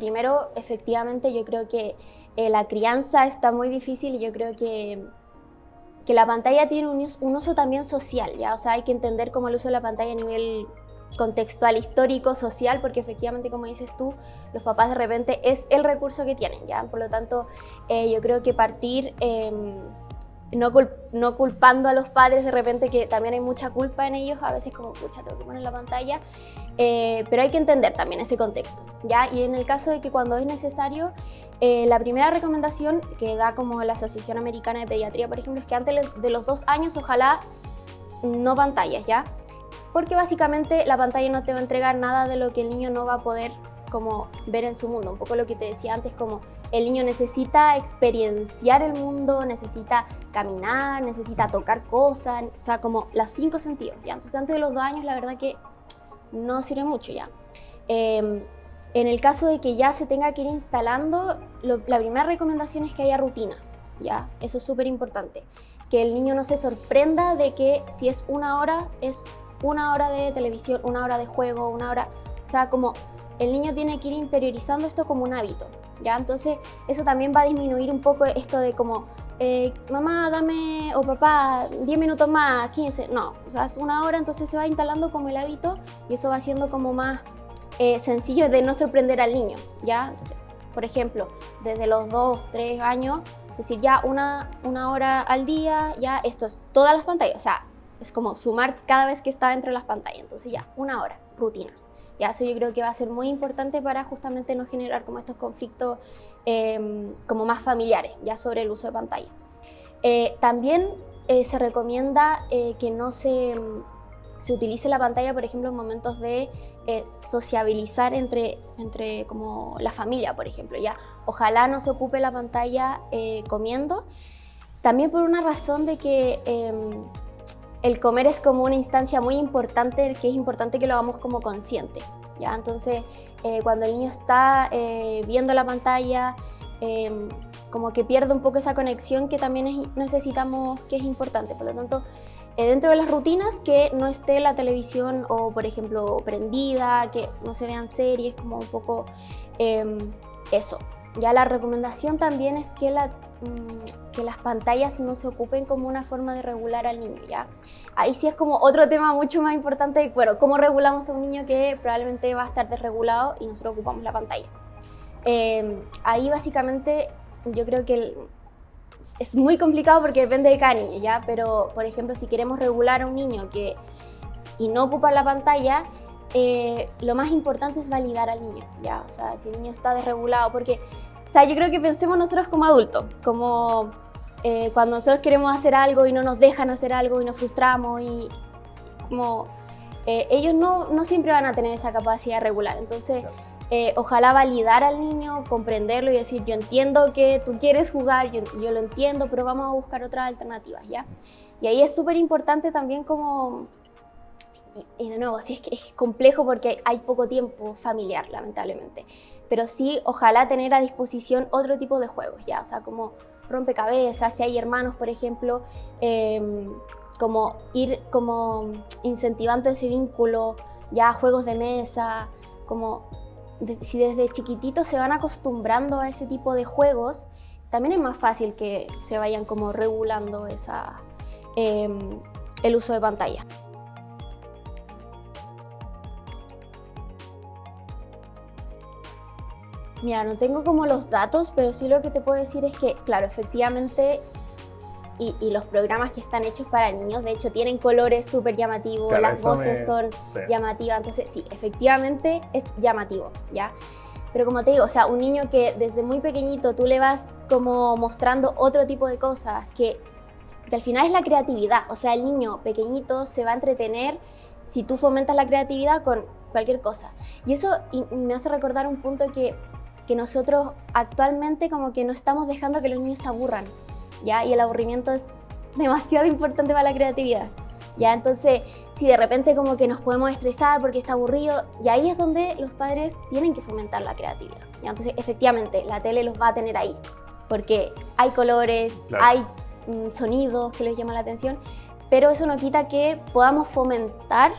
primero, efectivamente, yo creo que la crianza está muy difícil y yo creo que la pantalla tiene un uso también social, ¿ya? O sea, hay que entender cómo el uso de la pantalla a nivel contextual, histórico, social, porque efectivamente, como dices tú, los papás de repente es el recurso que tienen, ¿ya? Por lo tanto, yo creo que partir no culpando a los padres de repente, que también hay mucha culpa en ellos, a veces como, pucha, tengo que poner la pantalla, pero hay que entender también ese contexto, ¿ya? Y en el caso de que cuando es necesario, la primera recomendación que da como la Asociación Americana de Pediatría, por ejemplo, es que antes de los 2 años ojalá no pantallas, ¿ya? Porque básicamente la pantalla no te va a entregar nada de lo que el niño no va a poder como ver en su mundo. Un poco lo que te decía antes, como el niño necesita experienciar el mundo, necesita caminar, necesita tocar cosas, o sea, como los 5 sentidos, ¿ya? Entonces antes de los 2 años la verdad que no sirve mucho ya. En el caso de que ya se tenga que ir instalando, la primera recomendación es que haya rutinas, ¿ya? Eso es súper importante. Que el niño no se sorprenda de que si es 1 hora, es 1 hora de televisión, 1 hora de juego, 1 hora... O sea, como el niño tiene que ir interiorizando esto como un hábito, ¿ya? Entonces, eso también va a disminuir un poco esto de como, mamá, dame, o papá, 10 minutos más, 15. No, o sea, es 1 hora, entonces se va instalando como el hábito y eso va siendo como más sencillo de no sorprender al niño, ¿ya? Entonces, por ejemplo, desde los 2, 3 años, es decir, ya una hora al día, ya esto es todas las pantallas, o sea, es como sumar cada vez que está dentro de las pantallas, entonces ya, 1 hora, rutina. Ya, eso yo creo que va a ser muy importante para justamente no generar como estos conflictos como más familiares, ya sobre el uso de pantalla. También se recomienda que no se utilice la pantalla, por ejemplo, en momentos de sociabilizar entre como la familia, por ejemplo, ya. Ojalá no se ocupe la pantalla comiendo, también por una razón de que el comer es como una instancia muy importante, que es importante que lo hagamos como consciente, ¿ya? Entonces, cuando el niño está viendo la pantalla, como que pierde un poco esa conexión que también necesitamos, que es importante. Por lo tanto, dentro de las rutinas, que no esté la televisión o, por ejemplo, prendida, que no se vean series, como un poco eso. Ya la recomendación también es que las pantallas no se ocupen como una forma de regular al niño, ¿ya? Ahí sí es como otro tema mucho más importante, bueno, cómo regulamos a un niño que probablemente va a estar desregulado y nosotros ocupamos la pantalla. Ahí básicamente yo creo que es muy complicado porque depende de cada niño, ¿ya? Pero, por ejemplo, si queremos regular a un niño y no ocupa la pantalla, lo más importante es validar al niño, ¿ya? O sea, si el niño está desregulado, porque, o sea, yo creo que pensemos nosotros como adultos, como cuando nosotros queremos hacer algo y no nos dejan hacer algo y nos frustramos y como ellos no siempre van a tener esa capacidad de regular, entonces ojalá validar al niño, comprenderlo y decir, yo entiendo que tú quieres jugar, yo lo entiendo, pero vamos a buscar otras alternativas, ¿ya? Y ahí es súper importante también como... Y de nuevo, sí, es complejo porque hay poco tiempo familiar, lamentablemente. Pero sí, ojalá tener a disposición otro tipo de juegos, ¿ya? O sea, como rompecabezas, si hay hermanos, por ejemplo, como ir como incentivando ese vínculo, ya juegos de mesa, como si desde chiquititos se van acostumbrando a ese tipo de juegos, también es más fácil que se vayan como regulando el uso de pantalla. Mira, no tengo como los datos, pero sí lo que te puedo decir es que, claro, efectivamente, y los programas que están hechos para niños, de hecho, tienen colores súper llamativos, claro, las voces son llamativas, entonces sí, efectivamente es llamativo, ¿ya? Pero como te digo, o sea, un niño que desde muy pequeñito tú le vas como mostrando otro tipo de cosas, porque al final es la creatividad, o sea, el niño pequeñito se va a entretener si tú fomentas la creatividad con cualquier cosa. Y eso me hace recordar un punto que nosotros actualmente como que no estamos dejando que los niños se aburran, ¿ya? Y el aburrimiento es demasiado importante para la creatividad, ¿ya? Entonces, si de repente como que nos podemos estresar porque está aburrido, y ahí es donde los padres tienen que fomentar la creatividad, ¿ya? Entonces, efectivamente, la tele los va a tener ahí, porque hay colores, claro, hay sonidos que les llaman la atención, pero eso no quita que podamos fomentar,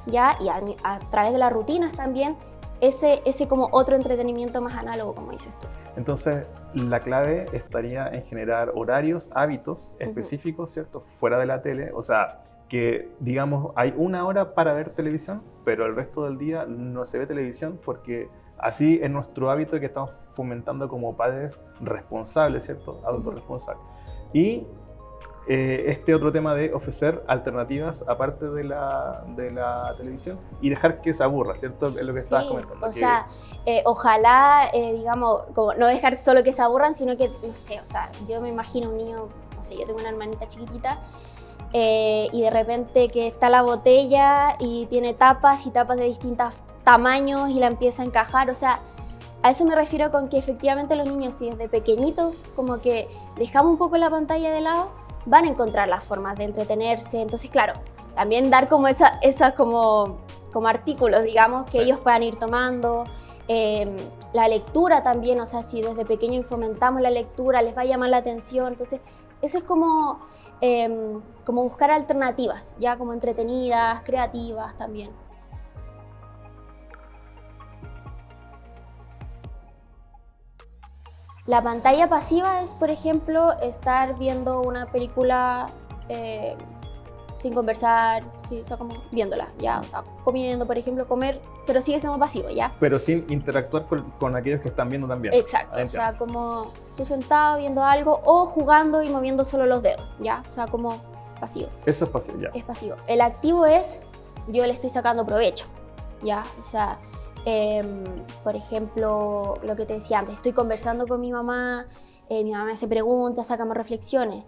¿ya? Y a través de las rutinas también, ese como otro entretenimiento más análogo, como dices tú. Entonces, la clave estaría en generar horarios, hábitos específicos, ¿cierto? Fuera de la tele, o sea, que digamos hay una hora para ver televisión, pero el resto del día no se ve televisión porque así es nuestro hábito que estamos fomentando como padres responsables, ¿cierto? Autorresponsables. Y este otro tema de ofrecer alternativas aparte de la televisión y dejar que se aburra, ¿cierto? Es lo que estabas comentando. O sea, ojalá, digamos, como no dejar solo que se aburran, sino que, no sé, o sea, yo me imagino un niño, no sé, yo tengo una hermanita chiquitita, y de repente que está la botella y tiene tapas y tapas de distintos tamaños y la empieza a encajar, o sea, a eso me refiero con que efectivamente los niños, si desde pequeñitos como que dejamos un poco la pantalla de lado, van a encontrar las formas de entretenerse. Entonces, claro, también dar como esas como artículos, digamos, que ellos puedan ir tomando. La lectura también, o sea, si desde pequeño fomentamos la lectura, les va a llamar la atención. Entonces, eso es como buscar alternativas, ya como entretenidas, creativas también. La pantalla pasiva es, por ejemplo, estar viendo una película sin conversar, sí, o sea, como viéndola, ya, o sea, comiendo, por ejemplo, comer, pero sigue siendo pasivo, ¿ya? Pero sin interactuar con aquellos que están viendo también. Exacto, o sea, como tú sentado viendo algo o jugando y moviendo solo los dedos, ¿ya? O sea, como pasivo. Eso es pasivo, ya. Es pasivo. El activo es, yo le estoy sacando provecho, ¿ya? O sea, por ejemplo, lo que te decía antes, estoy conversando con mi mamá me hace preguntas, sacamos reflexiones.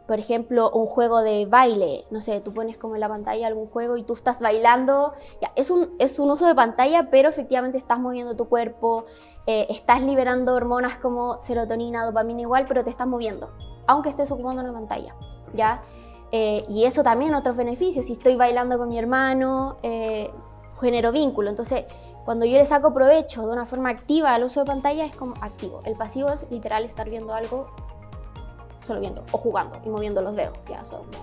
Por ejemplo, un juego de baile, no sé, tú pones como en la pantalla algún juego y tú estás bailando, ya, es un uso de pantalla, pero efectivamente estás moviendo tu cuerpo, estás liberando hormonas como serotonina, dopamina igual, pero te estás moviendo, aunque estés ocupando una pantalla, ¿ya? Y eso también otros beneficios, si estoy bailando con mi hermano, genero vínculo. Entonces, cuando yo le saco provecho de una forma activa al uso de pantalla, es como activo. El pasivo es literal estar viendo algo, solo viendo, o jugando y moviendo los dedos. Ya, eso, no.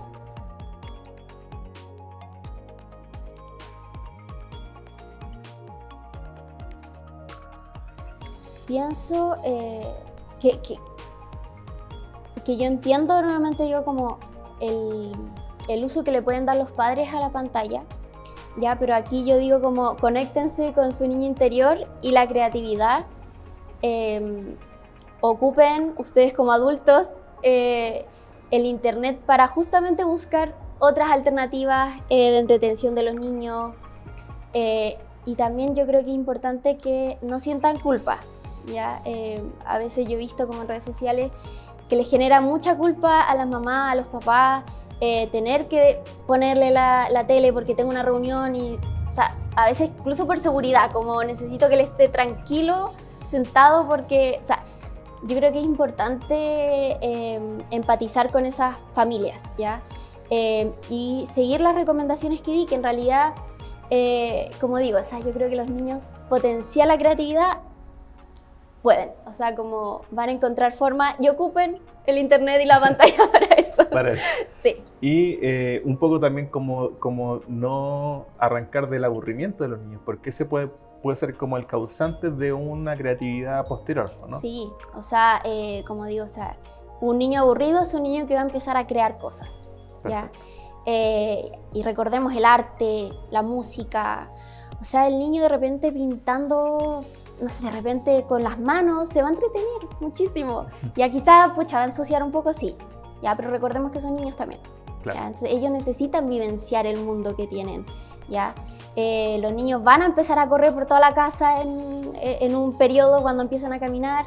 Pienso que yo entiendo, normalmente digo como el uso que le pueden dar los padres a la pantalla, ya, pero aquí yo digo como conéctense con su niño interior y la creatividad. Ocupen ustedes como adultos el internet para justamente buscar otras alternativas de entretención de los niños, y también yo creo que es importante que no sientan culpa, ¿ya? A veces yo he visto como en redes sociales que les genera mucha culpa a las mamás, a los papás, tener que ponerle la tele porque tengo una reunión y, o sea, a veces incluso por seguridad, como necesito que él esté tranquilo, sentado, porque, o sea, yo creo que es importante empatizar con esas familias, ¿ya? Y seguir las recomendaciones que di, que en realidad, como digo, o sea, yo creo que los niños potenciar la creatividad pueden, o sea, como van a encontrar forma y ocupen el internet y la pantalla para eso. Para eso. Sí. Y un poco también como no arrancar del aburrimiento de los niños, porque ese puede ser como el causante de una creatividad posterior, ¿no? Sí, o sea, como digo, o sea, un niño aburrido es un niño que va a empezar a crear cosas, ¿ya? Y recordemos el arte, la música, o sea, el niño de repente pintando, no sé, de repente con las manos se va a entretener muchísimo. Ya quizá, pucha, va a ensuciar un poco, sí, ya, pero recordemos que son niños también. Claro. ¿Ya? Entonces ellos necesitan vivenciar el mundo que tienen, ¿ya? Los niños van a empezar a correr por toda la casa en un periodo cuando empiezan a caminar.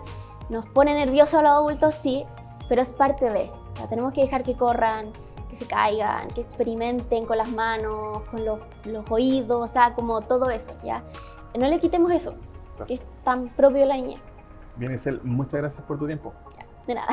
Nos pone nerviosos a los adultos, sí, pero es parte de. O sea, tenemos que dejar que corran, que se caigan, que experimenten con las manos, con los oídos, o sea, como todo eso, ¿ya? No le quitemos eso, que es tan propio de la niña. Bien, Isel, muchas gracias por tu tiempo. Ya, de nada.